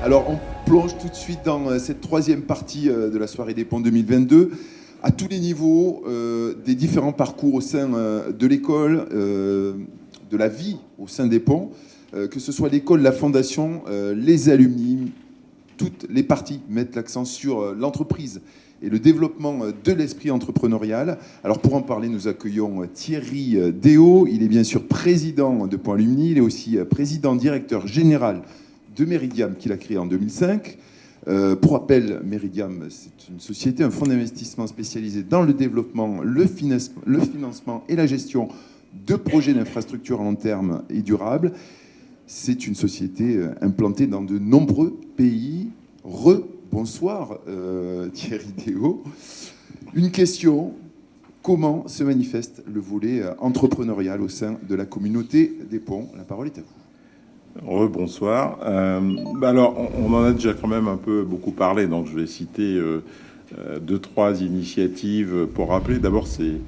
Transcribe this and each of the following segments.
Alors, on plonge tout de suite dans cette troisième partie de la soirée des ponts 2022, à tous les niveaux des différents parcours au sein de l'école, de la vie au sein des ponts, que ce soit l'école, la fondation, les alumni, toutes les parties mettent l'accent sur l'entreprise et le développement de l'esprit entrepreneurial. Alors pour en parler, nous accueillons Thierry Déo. Il est bien sûr président de Point Alumni. Il est aussi président directeur général de Meridiam qu'il a créé en 2005. Pour rappel, Meridiam, c'est une société, un fonds d'investissement spécialisé dans le développement, le financement et la gestion de projets d'infrastructures à long terme et durables. C'est une société implantée dans de nombreux pays. Bonsoir Thierry Déo. Une question, comment se manifeste le volet entrepreneurial au sein de la communauté des ponts? La parole est à vous. Bonsoir. Alors, on en a déjà quand même un peu beaucoup parlé, donc je vais citer deux, trois initiatives pour rappeler. D'abord, c'est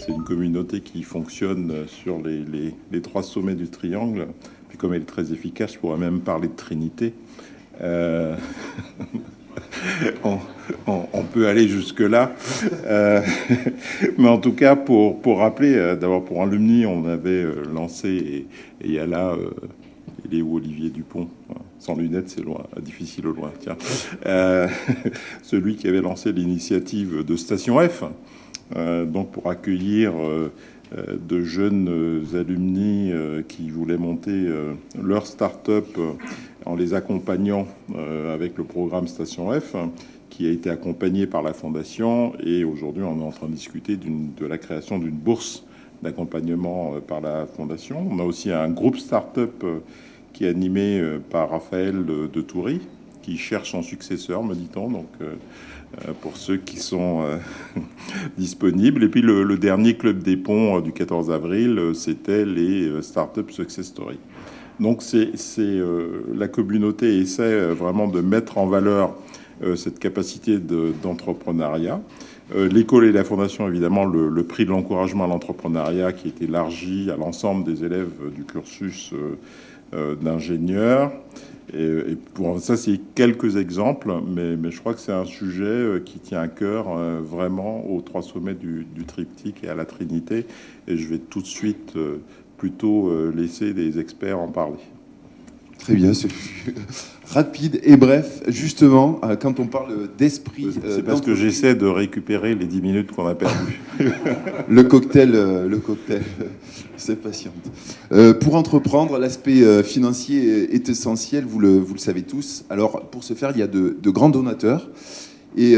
une communauté qui fonctionne sur les trois sommets du triangle. Puis comme elle est très efficace, je pourrais même parler de Trinité. On peut aller jusque-là. Mais en tout cas, pour rappeler, d'abord pour Alumni, on avait lancé, et il y a là... il est où Olivier Dupont? Sans lunettes, c'est loin, difficile au loin. Tiens, celui qui avait lancé l'initiative de Station F, donc pour accueillir de jeunes alumni qui voulaient monter leur start-up en les accompagnant avec le programme Station F, qui a été accompagné par la Fondation. Et aujourd'hui, on est en train de discuter de la création d'une bourse d'accompagnement par la Fondation. On a aussi un groupe start-up qui est animé par Raphaël de Toury, qui cherche son successeur, me dit-on, donc pour ceux qui sont disponibles. Et puis le dernier Club des ponts du 14 avril, c'était les Startup Success Story. Donc la communauté essaie vraiment de mettre en valeur cette capacité d'entrepreneuriat. L'école et la fondation, évidemment, le prix de l'encouragement à l'entrepreneuriat qui est élargi à l'ensemble des élèves du cursus d'ingénieur. Et pour ça, c'est quelques exemples, mais je crois que c'est un sujet qui tient à cœur vraiment aux trois sommets du triptyque et à la Trinité. Et je vais tout de suite plutôt laisser des experts en parler. Très bien, c'est rapide et bref. Justement, quand on parle d'esprit... C'est parce que j'essaie de récupérer les 10 minutes qu'on a perdues. Le cocktail, c'est patiente. Pour entreprendre, l'aspect financier est essentiel, vous le savez tous. Alors, pour ce faire, il y a de grands donateurs. Et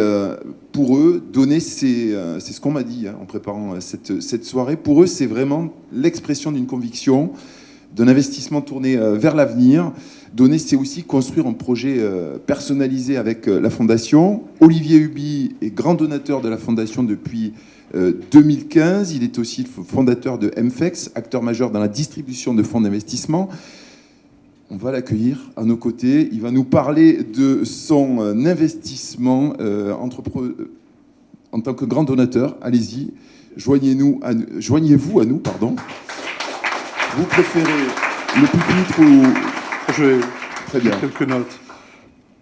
pour eux, donner, c'est ce qu'on m'a dit en préparant cette soirée. Pour eux, c'est vraiment l'expression d'une conviction, d'un investissement tourné vers l'avenir. Donner, c'est aussi construire un projet personnalisé avec la Fondation. Olivier Huby est grand donateur de la Fondation depuis 2015. Il est aussi le fondateur de MFEX, acteur majeur dans la distribution de fonds d'investissement. On va l'accueillir à nos côtés. Il va nous parler de son investissement en tant que grand donateur. Allez-y, joignez-vous à nous, pardon. Vous préférez le pupitre ou... Je vais Très bien. quelques notes.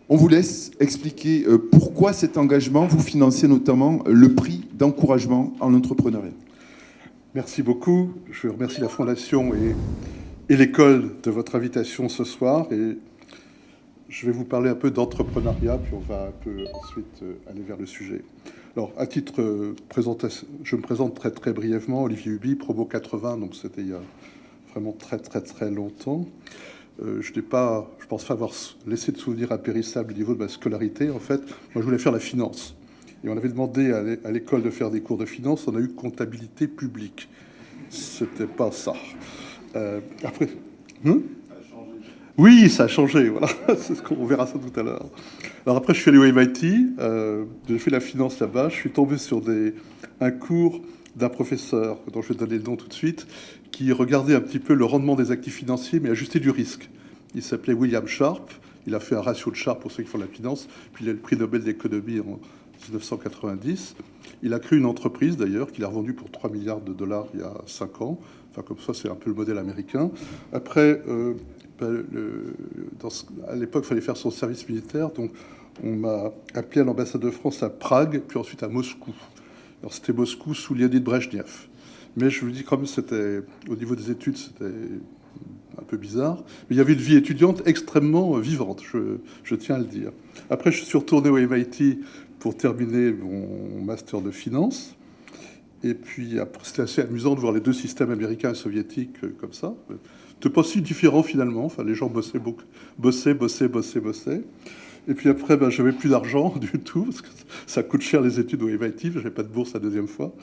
On vous laisse expliquer pourquoi cet engagement, vous financez notamment le prix d'encouragement en entrepreneuriat. Merci beaucoup. Je remercie la Fondation et l'école de votre invitation ce soir. Et je vais vous parler un peu d'entrepreneuriat, puis on va un peu ensuite aller vers le sujet. Alors, à titre présentation, je me présente très très brièvement. Olivier Huby, promo 80, donc c'était il y a vraiment très très très longtemps. Je pense pas avoir laissé de souvenir impérissable au niveau de ma scolarité. En fait, moi, je voulais faire la finance. Et on avait demandé à l'école de faire des cours de finance. On a eu comptabilité publique. C'était pas ça. Après... Ça a changé. Oui, ça a changé, voilà. On verra ça tout à l'heure. Alors après, je suis allé au MIT. J'ai fait la finance là-bas. Je suis tombé sur un cours d'un professeur, dont je vais donner le nom tout de suite, qui regardait un petit peu le rendement des actifs financiers, mais ajusté du risque. Il s'appelait William Sharpe. Il a fait un ratio de Sharpe pour ceux qui font la finance. Puis il a le prix Nobel d'économie en 1990. Il a créé une entreprise, d'ailleurs, qu'il a revendue pour 3 milliards de dollars il y a 5 ans. Enfin, comme ça, c'est un peu le modèle américain. Après, à l'époque, il fallait faire son service militaire, donc on m'a appelé à l'ambassade de France à Prague, puis ensuite à Moscou. Alors c'était Moscou sous Leonid Brejnev. Mais je vous dis, comme c'était, au niveau des études, c'était un peu bizarre. Mais il y avait une vie étudiante extrêmement vivante, je tiens à le dire. Après, je suis retourné au MIT pour terminer mon master de finance. Et puis, c'était assez amusant de voir les deux systèmes américains et soviétiques comme ça. C'était pas si différent finalement. Enfin, les gens bossaient beaucoup, bossaient. Et puis après, j'avais plus d'argent du tout, parce que ça coûte cher les études au MIT, j'avais pas de bourse la deuxième fois.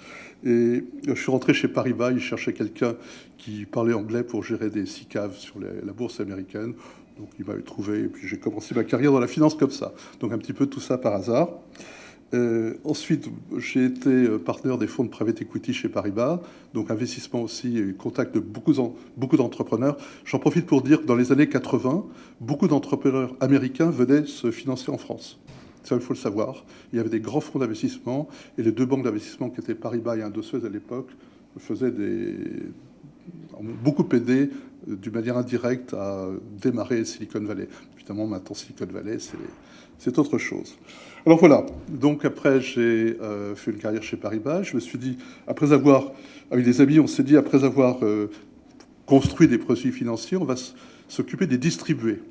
Et je suis rentré chez Paribas, ils cherchaient quelqu'un qui parlait anglais pour gérer des SICAV sur la bourse américaine. Donc il m'avait trouvé, et puis j'ai commencé ma carrière dans la finance comme ça. Donc un petit peu tout ça par hasard. Ensuite, j'ai été partenaire des fonds de private equity chez Paribas, donc investissement aussi et contact de beaucoup d'entrepreneurs. J'en profite pour dire que dans les années 80, beaucoup d'entrepreneurs américains venaient se financer en France. Ça, il faut le savoir. Il y avait des grands fonds d'investissement et les deux banques d'investissement qui étaient Paribas et Indosuez à l'époque ont beaucoup aidé d'une manière indirecte à démarrer Silicon Valley. Évidemment, maintenant, Silicon Valley, c'est autre chose. Alors voilà, donc après j'ai fait une carrière chez Paribas. Je me suis dit, avec des amis, on s'est dit, après avoir construit des produits financiers, on va s'occuper des distribuer.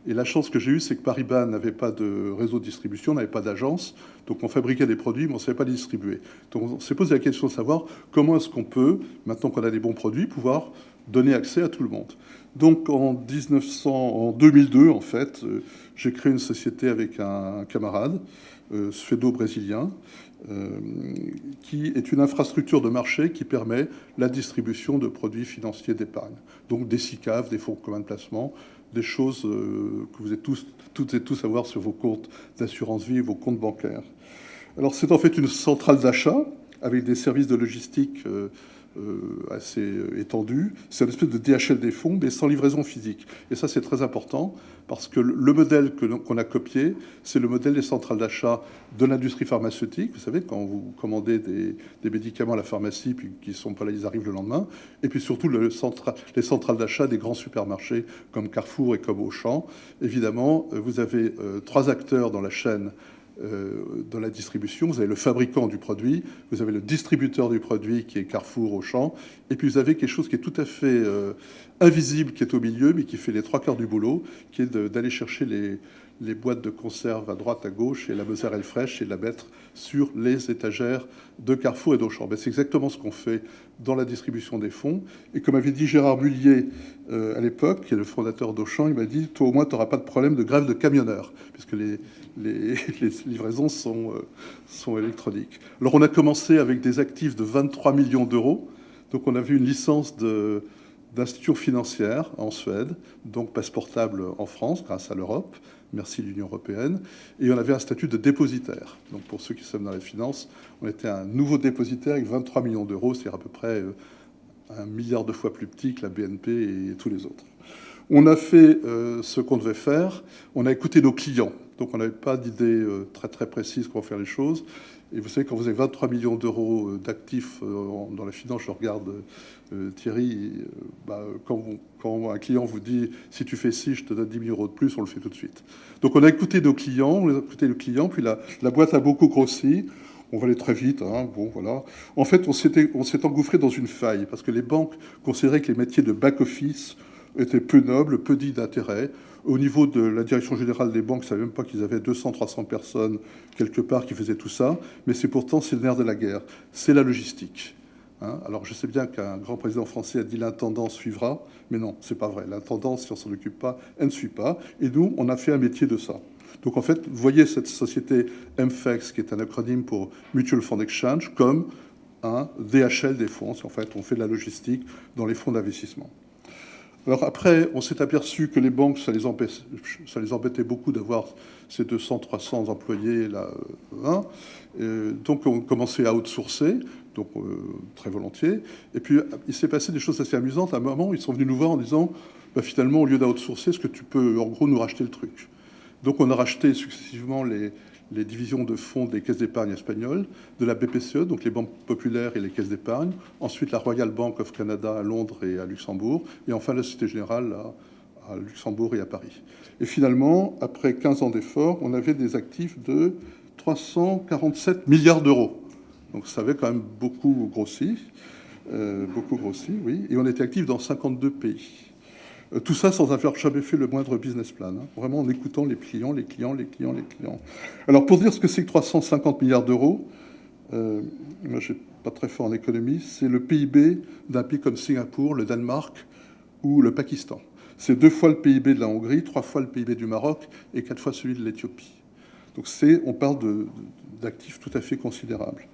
Et la chance que j'ai eue, c'est que Paribas n'avait pas de réseau de distribution, n'avait pas d'agence. Donc on fabriquait des produits, mais on ne savait pas les distribuer. Donc on s'est posé la question de savoir comment est-ce qu'on peut, maintenant qu'on a des bons produits, pouvoir donner accès à tout le monde. Donc en 2002, en fait, j'ai créé une société avec un camarade, suédo-brésilien, qui est une infrastructure de marché qui permet la distribution de produits financiers d'épargne. Donc des SICAV, des fonds communs de placement, des choses que vous êtes toutes et tous à voir sur vos comptes d'assurance vie et vos comptes bancaires. Alors c'est en fait une centrale d'achat avec des services de logistique assez étendus. C'est une espèce de DHL des fonds, mais sans livraison physique. Et ça, c'est très important, parce que le modèle qu'on a copié, c'est le modèle des centrales d'achat de l'industrie pharmaceutique. Vous savez, quand vous commandez des médicaments à la pharmacie, puis qui ne sont pas là, ils arrivent le lendemain. Et puis surtout, les centrales d'achat des grands supermarchés, comme Carrefour et comme Auchan. Évidemment, vous avez 3 acteurs dans la chaîne dans la distribution. Vous avez le fabricant du produit, vous avez le distributeur du produit qui est Carrefour, Auchan, et puis vous avez quelque chose qui est tout à fait invisible, qui est au milieu, mais qui fait les 3/4 du boulot, qui est d'aller chercher les boîtes de conserve à droite, à gauche, et la mozzarella fraîche, et de la mettre sur les étagères de Carrefour et d'Auchan. Ben, c'est exactement ce qu'on fait dans la distribution des fonds. Et comme avait dit Gérard Mullier à l'époque, qui est le fondateur d'Auchan, il m'a dit, toi au moins, tu n'auras pas de problème de grève de camionneurs, puisque les livraisons sont électroniques. Alors on a commencé avec des actifs de 23 millions d'euros. Donc on avait une licence d'institution financière en Suède, donc passeportable en France grâce à l'Europe. Merci l'Union européenne. Et on avait un statut de dépositaire. Donc pour ceux qui sont dans les finances, on était un nouveau dépositaire avec 23 millions d'euros, c'est à peu près 1 milliard de fois plus petit que la BNP et tous les autres. On a fait ce qu'on devait faire. On a écouté nos clients. Donc on n'avait pas d'idée très très précise comment faire les choses. Et vous savez, quand vous avez 23 millions d'euros d'actifs dans la finance, je regarde Thierry, quand un client vous dit « si tu fais ci, je te donne 10 000 euros de plus », on le fait tout de suite. Donc on a écouté nos clients, puis la boîte a beaucoup grossi. On va aller très vite, hein, bon voilà. En fait, on s'est engouffré dans une faille, parce que les banques considéraient que les métiers de back-office étaient peu nobles, peu dits d'intérêt. Au niveau de la direction générale des banques, ils ne savaient même pas qu'ils avaient 200-300 personnes quelque part qui faisaient tout ça. Mais c'est le nerf de la guerre. C'est la logistique. Hein. Alors je sais bien qu'un grand président français a dit l'intendance suivra. Mais non, c'est pas vrai. L'intendance, si on ne s'en occupe pas, elle ne suit pas. Et nous, on a fait un métier de ça. Donc en fait, vous voyez cette société MFEX, qui est un acronyme pour Mutual Fund Exchange, comme un DHL des fonds. En fait, on fait de la logistique dans les fonds d'investissement. Alors après, on s'est aperçu que les banques, ça les embêtait beaucoup d'avoir ces 200-300 employés là. Donc on commençait à outsourcer, donc très volontiers. Et puis il s'est passé des choses assez amusantes. À un moment, ils sont venus nous voir en disant, finalement, au lieu d'outsourcer, est-ce que tu peux en gros nous racheter le truc? Donc on a racheté successivement les divisions de fonds des caisses d'épargne espagnoles, de la BPCE, donc les banques populaires et les caisses d'épargne, ensuite la Royal Bank of Canada à Londres et à Luxembourg, et enfin la Société Générale à Luxembourg et à Paris. Et finalement, après 15 ans d'efforts, on avait des actifs de 347 milliards d'euros. Donc ça avait quand même beaucoup grossi, oui. Et on était actifs dans 52 pays. Tout ça sans avoir jamais fait le moindre business plan, hein. Vraiment en écoutant les clients. Alors pour dire ce que c'est que 350 milliards d'euros, moi je ne suis pas très fort en économie, c'est le PIB d'un pays comme Singapour, le Danemark ou le Pakistan. C'est 2 fois le PIB de la Hongrie, 3 fois le PIB du Maroc et 4 fois celui de l'Éthiopie. Donc on parle d'actifs tout à fait considérables.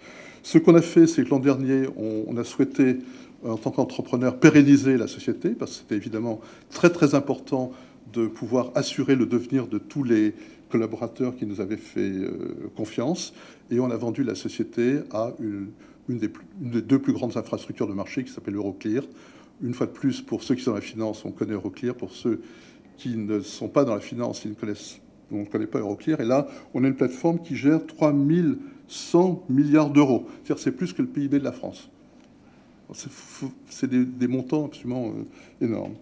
Ce qu'on a fait, c'est que l'an dernier, on a souhaité, en tant qu'entrepreneur, pérenniser la société, parce que c'était évidemment très très important de pouvoir assurer le devenir de tous les collaborateurs qui nous avaient fait confiance. Et on a vendu la société à une des 2 plus grandes infrastructures de marché qui s'appelle Euroclear. Une fois de plus, pour ceux qui sont dans la finance, on connaît Euroclear. Pour ceux qui ne sont pas dans la finance, on ne connaît pas Euroclear. Et là, on a une plateforme qui gère 3100 milliards d'euros. C'est-à-dire c'est plus que le PIB de la France. C'est des montants absolument énormes.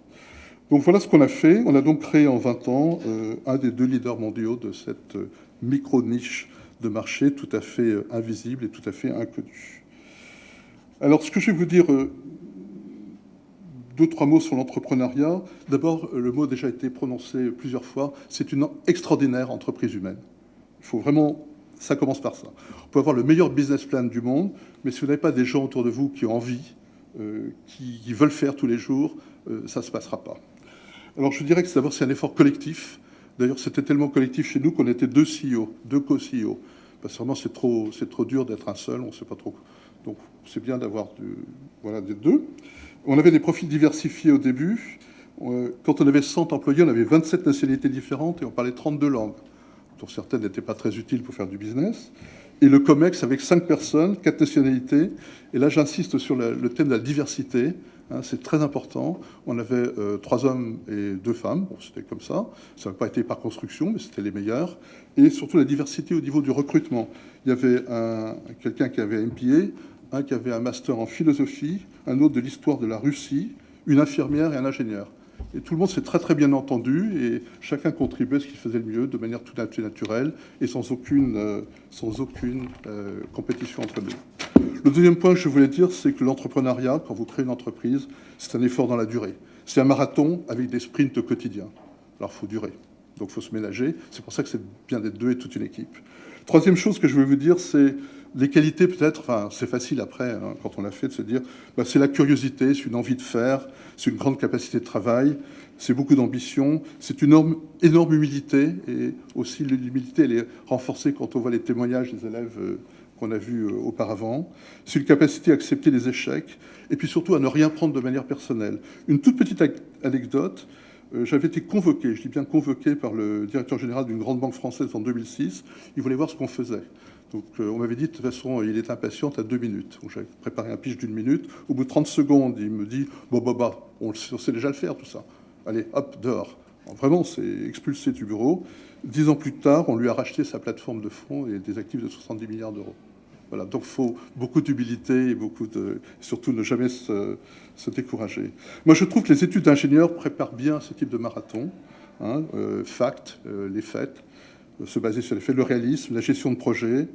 Donc voilà ce qu'on a fait. On a donc créé en 20 ans un des 2 leaders mondiaux de cette micro-niche de marché tout à fait invisible et tout à fait inconnue. Alors ce que je vais vous dire, 2-3 mots sur l'entrepreneuriat. D'abord, le mot a déjà été prononcé plusieurs fois, c'est une extraordinaire entreprise humaine. Il faut vraiment, ça commence par ça. On peut avoir le meilleur business plan du monde, mais si vous n'avez pas des gens autour de vous qui ont envie, qui veulent faire tous les jours, ça ne se passera pas. Alors je dirais que d'abord c'est un effort collectif. D'ailleurs c'était tellement collectif chez nous qu'on était 2 CEO, 2 co-CEO. Parce que vraiment c'est trop dur d'être un seul, on ne sait pas trop. Donc c'est bien d'avoir des 2. On avait des profils diversifiés au début. Quand on avait 100 employés, on avait 27 nationalités différentes et on parlait 32 langues. Donc certaines n'étaient pas très utiles pour faire du business. Et le COMEX avec 5 personnes, 4 nationalités. Et là j'insiste sur le thème de la diversité. Hein, c'est très important. On avait 3 hommes et 2 femmes. Bon, c'était comme ça. Ça n'a pas été par construction, mais c'était les meilleurs. Et surtout la diversité au niveau du recrutement. Il y avait quelqu'un qui avait un MBA, un qui avait un master en philosophie, un autre de l'histoire de la Russie, une infirmière et un ingénieur. Et tout le monde s'est très très bien entendu et chacun contribuait à ce qu'il faisait le mieux de manière tout à fait naturelle et sans aucune compétition entre nous. Le deuxième point que je voulais dire, c'est que l'entrepreneuriat, quand vous créez une entreprise, c'est un effort dans la durée. C'est un marathon avec des sprints quotidiens. Alors il faut durer, donc il faut se ménager. C'est pour ça que c'est bien d'être 2 et toute une équipe. Troisième chose que je veux vous dire, c'est les qualités peut-être, enfin c'est facile après, hein, quand on l'a fait, de se dire, c'est la curiosité, c'est une envie de faire, c'est une grande capacité de travail, c'est beaucoup d'ambition, c'est une énorme humilité, et aussi l'humilité, elle est renforcée quand on voit les témoignages des élèves qu'on a vus auparavant. C'est une capacité à accepter les échecs, et puis surtout à ne rien prendre de manière personnelle. Une toute petite anecdote, j'avais été convoqué, je dis bien convoqué, par le directeur général d'une grande banque française en 2006, il voulait voir ce qu'on faisait. Donc on m'avait dit, de toute façon, il est impatient, à 2 minutes. Donc j'avais préparé un pitch d'1 minute. Au bout de 30 secondes, il me dit, on sait déjà le faire, tout ça. Allez, hop, dehors. Alors, vraiment, c'est expulsé du bureau. 10 ans plus tard, on lui a racheté sa plateforme de fonds et des actifs de 70 milliards d'euros. Voilà, donc il faut beaucoup d'humilité et surtout ne jamais se décourager. Moi, je trouve que les études d'ingénieur préparent bien ce type de marathon. Hein, les faits, se baser sur les faits, le réalisme, la gestion de projet,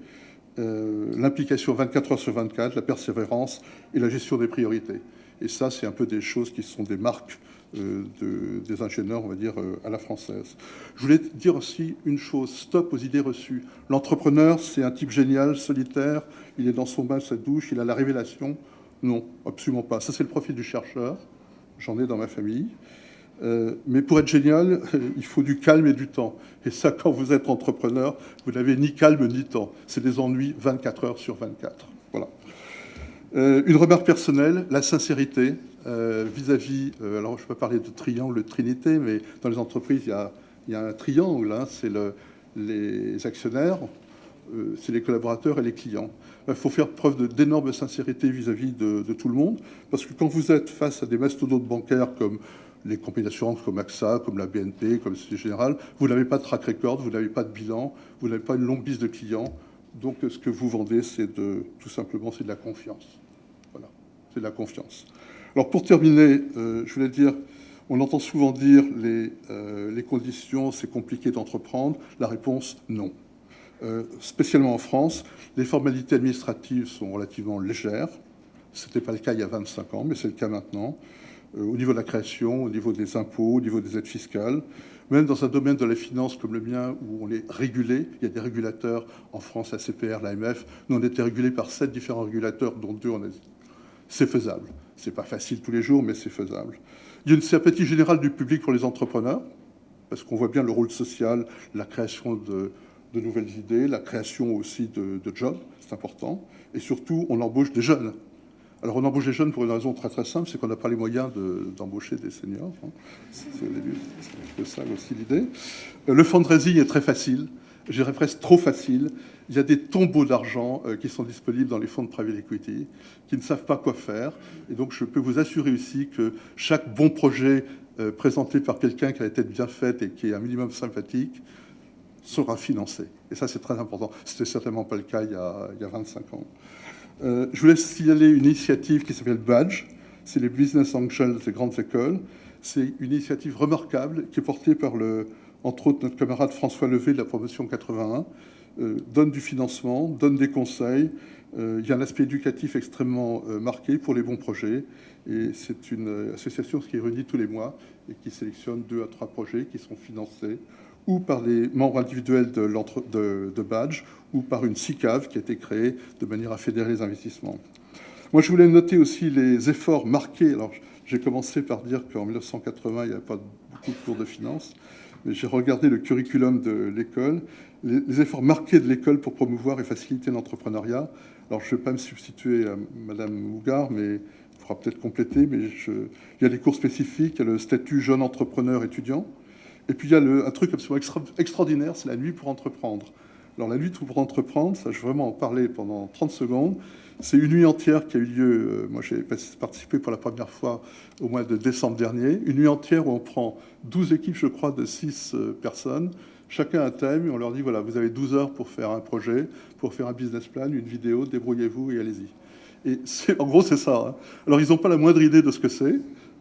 l'implication 24 heures sur 24, la persévérance et la gestion des priorités. Et ça, c'est un peu des choses qui sont des marques des ingénieurs, on va dire, à la française. Je voulais dire aussi une chose, stop aux idées reçues. L'entrepreneur, c'est un type génial, solitaire, il est dans son bain, sa douche, il a la révélation. Non, absolument pas. Ça, c'est le profil du chercheur. J'en ai dans ma famille. Mais pour être génial, il faut du calme et du temps. Et ça, quand vous êtes entrepreneur, vous n'avez ni calme ni temps. C'est des ennuis 24 heures sur 24. Voilà. Une remarque personnelle, la sincérité vis-à-vis... alors, je peux parler de triangle, de trinité, mais dans les entreprises, il y a un triangle. Hein, c'est les actionnaires, c'est les collaborateurs et les clients. Il faut faire preuve d'énorme sincérité vis-à-vis de tout le monde, parce que quand vous êtes face à des mastodontes bancaires comme les compagnies d'assurance comme AXA, comme la BNP, comme Société Générale, vous n'avez pas de track record, vous n'avez pas de bilan, vous n'avez pas une longue liste de clients. Donc ce que vous vendez, tout simplement, c'est de la confiance. Voilà, c'est de la confiance. Alors pour terminer, je voulais dire, On entend souvent dire les conditions, c'est compliqué d'entreprendre. La réponse, non. Spécialement en France, les formalités administratives sont relativement légères. Ce n'était pas le cas il y a 25 ans, mais c'est le cas maintenant. Au niveau de la création, au niveau des impôts, au niveau des aides fiscales. Même dans un domaine de la finance comme le mien, où on est régulé, il y a des régulateurs en France, la CPR, l'AMF. Nous, on était régulés par 7 différents régulateurs, dont 2 en Asie. C'est faisable. C'est pas facile tous les jours, mais c'est faisable. Il y a une sympathie générale du public pour les entrepreneurs, parce qu'on voit bien le rôle social, la création de nouvelles idées, la création aussi de jobs, c'est important. Et surtout, on embauche des jeunes. Alors, on embauche des jeunes pour une raison très très simple, c'est qu'on n'a pas les moyens d'embaucher des seniors. Hein. C'est un peu ça aussi l'idée. Le fundraising est très facile, je dirais presque trop facile. Il y a des tombeaux d'argent qui sont disponibles dans les fonds de private equity, qui ne savent pas quoi faire. Et donc, je peux vous assurer aussi que chaque bon projet présenté par quelqu'un qui a la tête bien faite et qui est un minimum sympathique sera financé. Et ça, c'est très important. C'était certainement pas le cas il y a 25 ans. Je voulais signaler une initiative qui s'appelle Badge. C'est les Business Angels des grandes écoles. C'est une initiative remarquable qui est portée par, entre autres, notre camarade François Levé de la promotion 81. Donne du financement, donne des conseils. Il y a un aspect éducatif extrêmement marqué pour les bons projets. Et c'est une association qui est réunie tous les mois et qui sélectionne 2 à 3 projets qui sont financés ou par les membres individuels de Badge, ou par une SICAV qui a été créée de manière à fédérer les investissements. Moi, je voulais noter aussi les efforts marqués. Alors, j'ai commencé par dire qu'en 1980, il n'y avait pas beaucoup de cours de finance, mais j'ai regardé le curriculum de l'école, les efforts marqués de l'école pour promouvoir et faciliter l'entrepreneuriat. Alors, je ne vais pas me substituer à Madame Hougard, mais il faudra peut-être compléter, mais il y a des cours spécifiques, il y a le statut jeune entrepreneur étudiant. Et puis il y a un truc absolument extraordinaire, c'est la nuit pour entreprendre. Alors la nuit pour entreprendre, ça je vais vraiment en parler pendant 30 secondes. C'est une nuit entière qui a eu lieu, moi j'ai participé pour la première fois au mois de décembre dernier, une nuit entière où on prend 12 équipes, je crois, de 6 personnes, chacun un thème, et on leur dit, voilà, vous avez 12 heures pour faire un projet, pour faire un business plan, une vidéo, débrouillez-vous et allez-y. Et en gros, c'est ça. Hein. Alors ils n'ont pas la moindre idée de ce que c'est,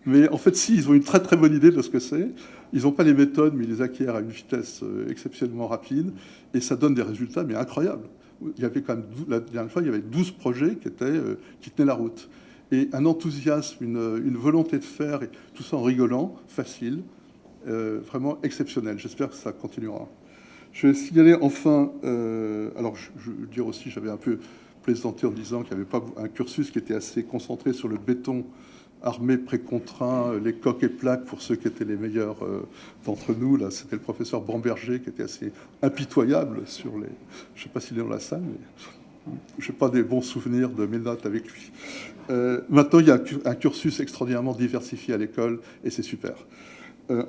mais en fait, si, ils ont une très très bonne idée de ce que c'est. Ils n'ont pas les méthodes, mais ils les acquièrent à une vitesse exceptionnellement rapide. Et ça donne des résultats, mais incroyables. Il y avait quand même, la dernière fois, il y avait 12 projets qui tenaient la route. Et un enthousiasme, une volonté de faire, et tout ça en rigolant, facile, vraiment exceptionnel. J'espère que ça continuera. Je vais signaler enfin, alors je veux dire aussi, j'avais un peu plaisanté en disant qu'il n'y avait pas un cursus qui était assez concentré sur le béton armé précontraint, les coques et plaques pour ceux qui étaient les meilleurs d'entre nous. Là, c'était le professeur Bamberger qui était assez impitoyable sur les... Je ne sais pas s'il est dans la salle, mais je n'ai pas des bons souvenirs de mes notes avec lui. Maintenant, il y a un cursus extraordinairement diversifié à l'école et c'est super.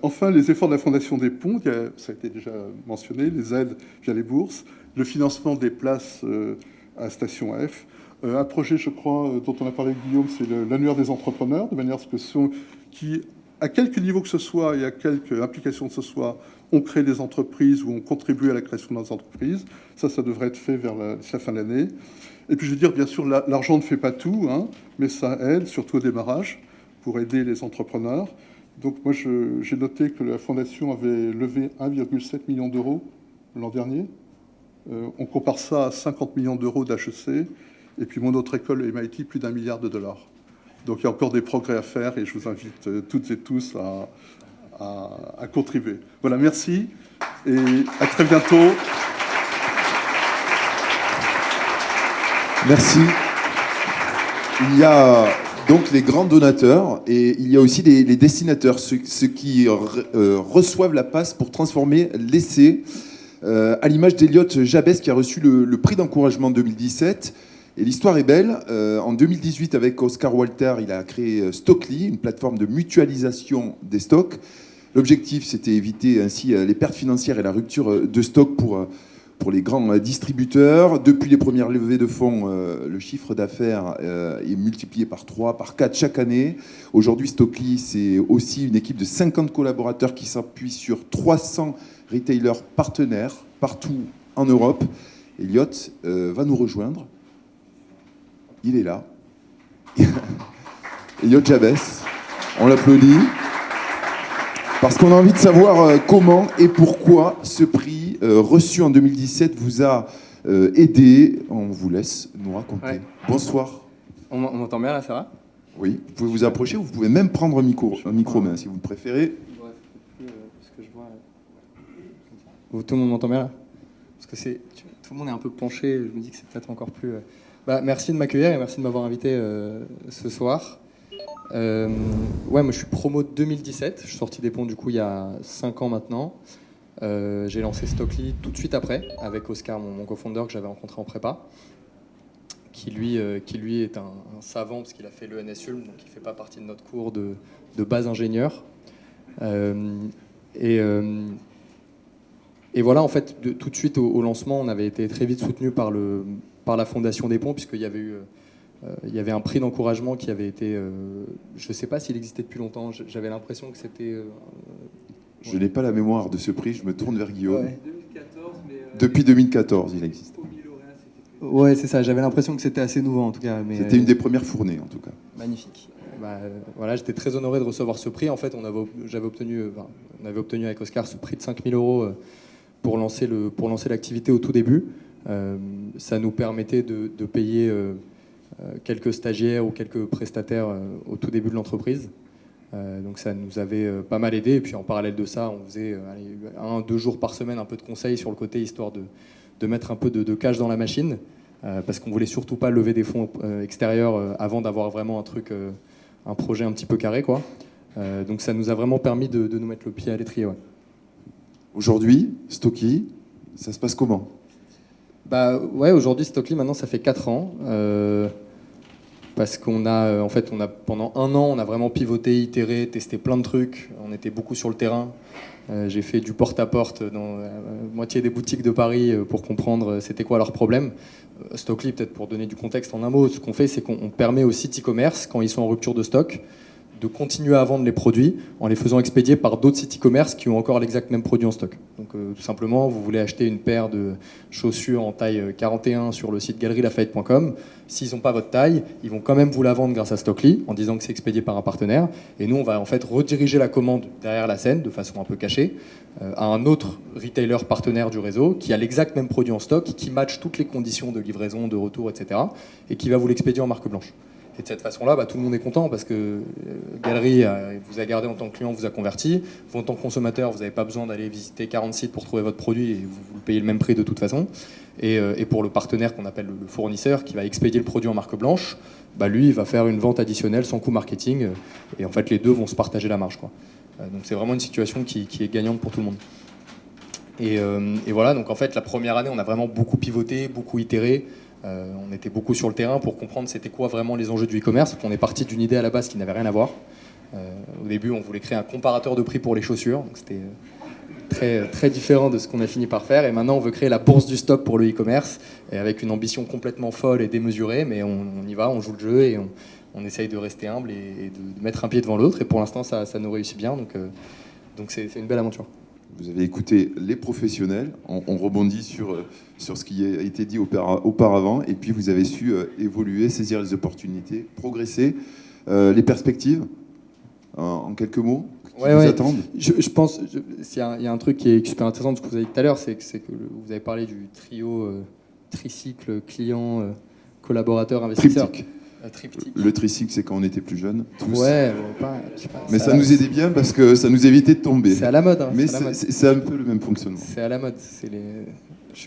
Enfin, les efforts de la Fondation des Ponts, ça a été déjà mentionné, les aides via les bourses, le financement des places à Station F. Un projet, je crois, dont on a parlé avec Guillaume, c'est l'annuaire des entrepreneurs, de manière à ce que qui, à quelque niveau que ce soit et à quelque implication que ce soit, on crée des entreprises ou on contribue à la création des entreprises. Ça devrait être fait vers la fin de l'année. Et puis, je veux dire, bien sûr, l'argent ne fait pas tout, hein, mais ça aide, surtout au démarrage, pour aider les entrepreneurs. Donc, moi, j'ai noté que la Fondation avait levé 1,7 million d'euros l'an dernier. On compare ça à 50 millions d'euros d'HEC. Et puis mon autre école, le MIT, plus d'1 milliard $. Donc il y a encore des progrès à faire et je vous invite toutes et tous à contribuer. Voilà, merci et à très bientôt. Merci. Il y a donc les grands donateurs et il y a aussi les destinateurs, ceux qui reçoivent la passe pour transformer l'essai, à l'image d'Eliott Jabès qui a reçu le prix d'encouragement 2017. Et l'histoire est belle. En 2018, avec Oscar Walter, il a créé Stockly, une plateforme de mutualisation des stocks. L'objectif, c'était éviter ainsi les pertes financières et la rupture de stock pour les grands distributeurs. Depuis les premières levées de fonds, le chiffre d'affaires est multiplié par 3, par 4 chaque année. Aujourd'hui, Stockly, c'est aussi une équipe de 50 collaborateurs qui s'appuie sur 300 retailers partenaires partout en Europe. Eliott va nous rejoindre. Il est là. Eliott Jabès. On l'applaudit. Parce qu'on a envie de savoir comment et pourquoi ce prix reçu en 2017 vous a aidé. On vous laisse nous raconter. Ouais. Bonsoir. On m'entend bien là, ça va? Oui, vous pouvez vous approcher ou vous pouvez même prendre un micro-main si vous le préférez. Tout le monde m'entend bien là? Parce que tout le monde est un peu penché, je me dis que c'est peut-être encore plus... merci de m'accueillir et merci de m'avoir invité ce soir. Moi je suis promo de 2017, je suis sorti des ponts du coup il y a 5 ans maintenant. J'ai lancé Stockly tout de suite après, avec Oscar, mon co-founder que j'avais rencontré en prépa, qui lui est un savant parce qu'il a fait le NSULM, donc il ne fait pas partie de notre cours de base ingénieur. Et voilà, en fait, tout de suite au lancement, on avait été très vite soutenu par la Fondation des Ponts, puisqu'il y avait il y avait un prix d'encouragement qui avait été... je ne sais pas s'il existait depuis longtemps, j'avais l'impression que c'était... Je n'ai pas la mémoire de ce prix, je me tourne vers Guillaume. Ouais. 2014, Depuis 2014, il existe. Ouais, c'est ça, j'avais l'impression que c'était assez nouveau en tout cas. C'était une des premières fournées en tout cas. Magnifique. Voilà, j'étais très honoré de recevoir ce prix. En fait, on avait obtenu avec Oscar ce prix de 5 000 € pour lancer l'activité au tout début. Ça nous permettait de payer quelques stagiaires ou quelques prestataires au tout début de l'entreprise. Donc ça nous avait pas mal aidé. Et puis en parallèle de ça, on faisait 1-2 jours par semaine un peu de conseils sur le côté, histoire de mettre un peu de cash dans la machine. Parce qu'on voulait surtout pas lever des fonds extérieurs avant d'avoir vraiment un projet un petit peu carré, quoi. Donc ça nous a vraiment permis de nous mettre le pied à l'étrier. Ouais. Aujourd'hui, Stockly, ça se passe comment ? Aujourd'hui, Stockly, maintenant, ça fait 4 ans. Parce qu'on a, pendant 1 an, on a vraiment pivoté, itéré, testé plein de trucs. On était beaucoup sur le terrain. J'ai fait du porte-à-porte dans la moitié des boutiques de Paris pour comprendre c'était quoi leurs problèmes. Stockly, peut-être pour donner du contexte en un mot, ce qu'on fait, c'est qu'on permet aux sites e-commerce, quand ils sont en rupture de stock, de continuer à vendre les produits en les faisant expédier par d'autres sites e-commerce qui ont encore l'exact même produit en stock. Donc tout simplement, vous voulez acheter une paire de chaussures en taille 41 sur le site galerielafayette.com. S'ils n'ont pas votre taille, ils vont quand même vous la vendre grâce à Stockly en disant que c'est expédié par un partenaire. Et nous, on va en fait rediriger la commande derrière la scène de façon un peu cachée à un autre retailer partenaire du réseau qui a l'exact même produit en stock, qui match toutes les conditions de livraison, de retour, etc. et qui va vous l'expédier en marque blanche. Et de cette façon-là, tout le monde est content parce que Galerie vous a gardé en tant que client, vous a converti. Vous, en tant que consommateur, vous n'avez pas besoin d'aller visiter 40 sites pour trouver votre produit et vous payez le même prix de toute façon. Et pour le partenaire qu'on appelle le fournisseur qui va expédier le produit en marque blanche, lui, il va faire une vente additionnelle sans coût marketing. Et en fait, les deux vont se partager la marge, quoi. Donc c'est vraiment une situation qui est gagnante pour tout le monde. Et voilà, donc en fait, la première année, on a vraiment beaucoup pivoté, beaucoup itéré. On était beaucoup sur le terrain pour comprendre c'était quoi vraiment les enjeux du e-commerce. On est parti d'une idée à la base qui n'avait rien à voir. Au début, on voulait créer un comparateur de prix pour les chaussures. Donc c'était très, très différent de ce qu'on a fini par faire. Et maintenant, on veut créer la bourse du stock pour le e-commerce, et avec une ambition complètement folle et démesurée. Mais on y va, on joue le jeu et on essaye de rester humble et de mettre un pied devant l'autre. Et pour l'instant, ça nous réussit bien. Donc c'est une belle aventure. Vous avez écouté les professionnels, on rebondit sur ce qui a été dit auparavant, et puis vous avez su évoluer, saisir les opportunités, progresser. Les perspectives, en quelques mots, qui vous attendent ? Je pense, il y a un truc qui est super intéressant de ce que vous avez dit tout à l'heure, c'est que vous avez parlé du trio, tricycle, client, collaborateur, investisseur. Triptyque. Triptyque. Le tricycle, c'est quand on était plus jeunes, tous. Ouais, mais ça nous aidait bien parce que ça nous évitait de tomber. C'est à la mode. Mais c'est un peu le même fonctionnement. C'est à la mode. Je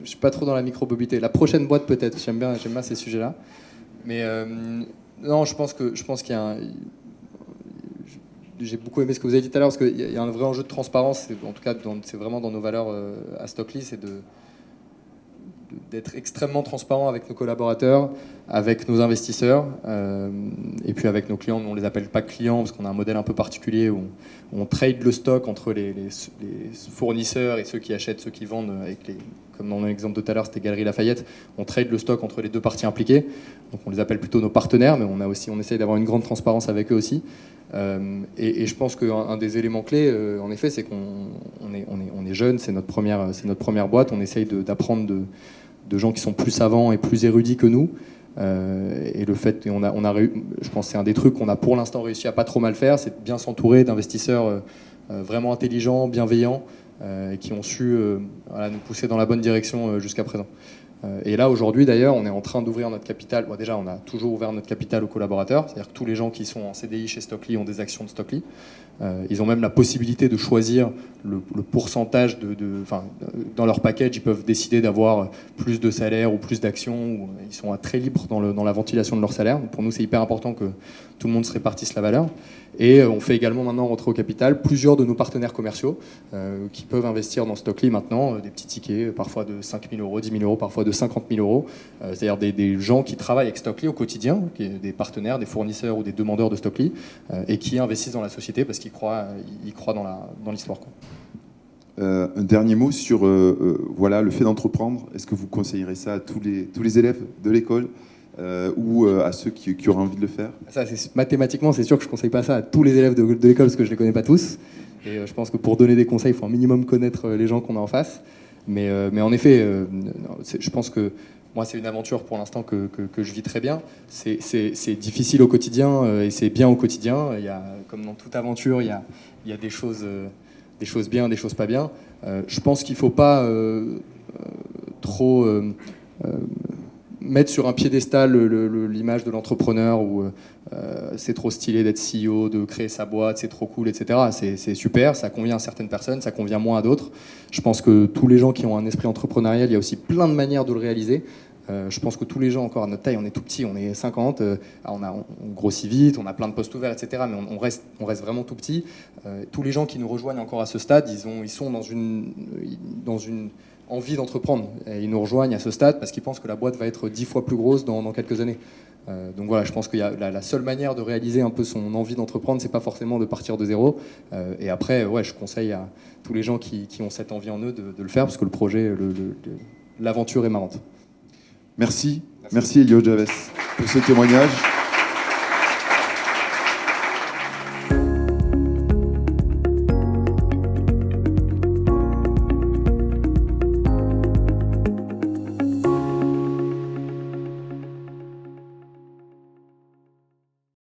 suis pas trop dans la micro-bobité. La prochaine boîte peut-être. J'aime bien ces sujets-là. Mais non, je pense qu'il y a j'ai beaucoup aimé ce que vous avez dit tout à l'heure parce qu'il y a un vrai enjeu de transparence. En tout cas, c'est vraiment dans nos valeurs à Stockly, c'est d'être extrêmement transparent avec nos collaborateurs, avec nos investisseurs, et puis avec nos clients. On ne les appelle pas clients parce qu'on a un modèle un peu particulier où on trade le stock entre les fournisseurs et ceux qui achètent, ceux qui vendent, comme dans l'exemple de tout à l'heure, c'était Galerie Lafayette. On trade le stock entre les deux parties impliquées. Donc on les appelle plutôt nos partenaires, mais on essaye d'avoir une grande transparence avec eux aussi. Et je pense qu'un des éléments clés, en effet, c'est qu'on est jeune, c'est notre première boîte. On essaye d'apprendre de gens qui sont plus savants et plus érudits que nous. Et le fait, je pense que c'est un des trucs qu'on a pour l'instant réussi à pas trop mal faire, c'est de bien s'entourer d'investisseurs vraiment intelligents, bienveillants, qui ont su voilà, nous pousser dans la bonne direction jusqu'à présent. Et là, aujourd'hui, d'ailleurs, on est en train d'ouvrir notre capital. Bon, déjà, on a toujours ouvert notre capital aux collaborateurs. C'est-à-dire que tous les gens qui sont en CDI chez Stockly ont des actions de Stockly. Ils ont même la possibilité de choisir le pourcentage dans leur package. Ils peuvent décider d'avoir plus de salaire ou plus d'actions. Ils sont très libres dans la ventilation de leur salaire. Donc pour nous, c'est hyper important que tout le monde se répartisse la valeur. Et on fait également maintenant rentrer au capital plusieurs de nos partenaires commerciaux qui peuvent investir dans Stockly maintenant, des petits tickets, parfois de 5 000 euros, 10 000 euros, parfois de 50 000 euros. C'est-à-dire des gens qui travaillent avec Stockly au quotidien, des partenaires, des fournisseurs ou des demandeurs de Stockly, et qui investissent dans la société parce qu'ils croient dans l'histoire. Un dernier mot sur voilà, le fait d'entreprendre. Est-ce que vous conseillerez ça à tous les élèves de l'école ou à ceux qui auraient envie de le faire? Ça, mathématiquement, c'est sûr que je ne conseille pas ça à tous les élèves de l'école parce que je ne les connais pas tous. Et je pense que pour donner des conseils, il faut un minimum connaître les gens qu'on a en face. Mais en effet, je pense que moi, c'est une aventure pour l'instant que je vis très bien. C'est difficile au quotidien et c'est bien au quotidien. Comme dans toute aventure, il y a des choses bien, des choses pas bien. Je pense qu'il ne faut pas trop mettre sur un piédestal l'image de l'entrepreneur où c'est trop stylé d'être CEO, de créer sa boîte, c'est trop cool, etc. C'est super, ça convient à certaines personnes, ça convient moins à d'autres. Je pense que tous les gens qui ont un esprit entrepreneurial, il y a aussi plein de manières de le réaliser. Je pense que tous les gens, encore à notre taille, on est tout petit, on est 50, on grossit vite, on a plein de postes ouverts, etc. Mais on reste vraiment tout petit. Tous les gens qui nous rejoignent encore à ce stade, ils sont dans une envie d'entreprendre. Et ils nous rejoignent à ce stade parce qu'ils pensent que la boîte va être 10 fois plus grosse dans quelques années. Donc voilà, je pense que la seule manière de réaliser un peu son envie d'entreprendre, c'est pas forcément de partir de zéro. Et après, je conseille à tous les gens qui ont cette envie en eux de le faire parce que le projet, l'aventure est marrante. Merci Elio Javes pour ce témoignage.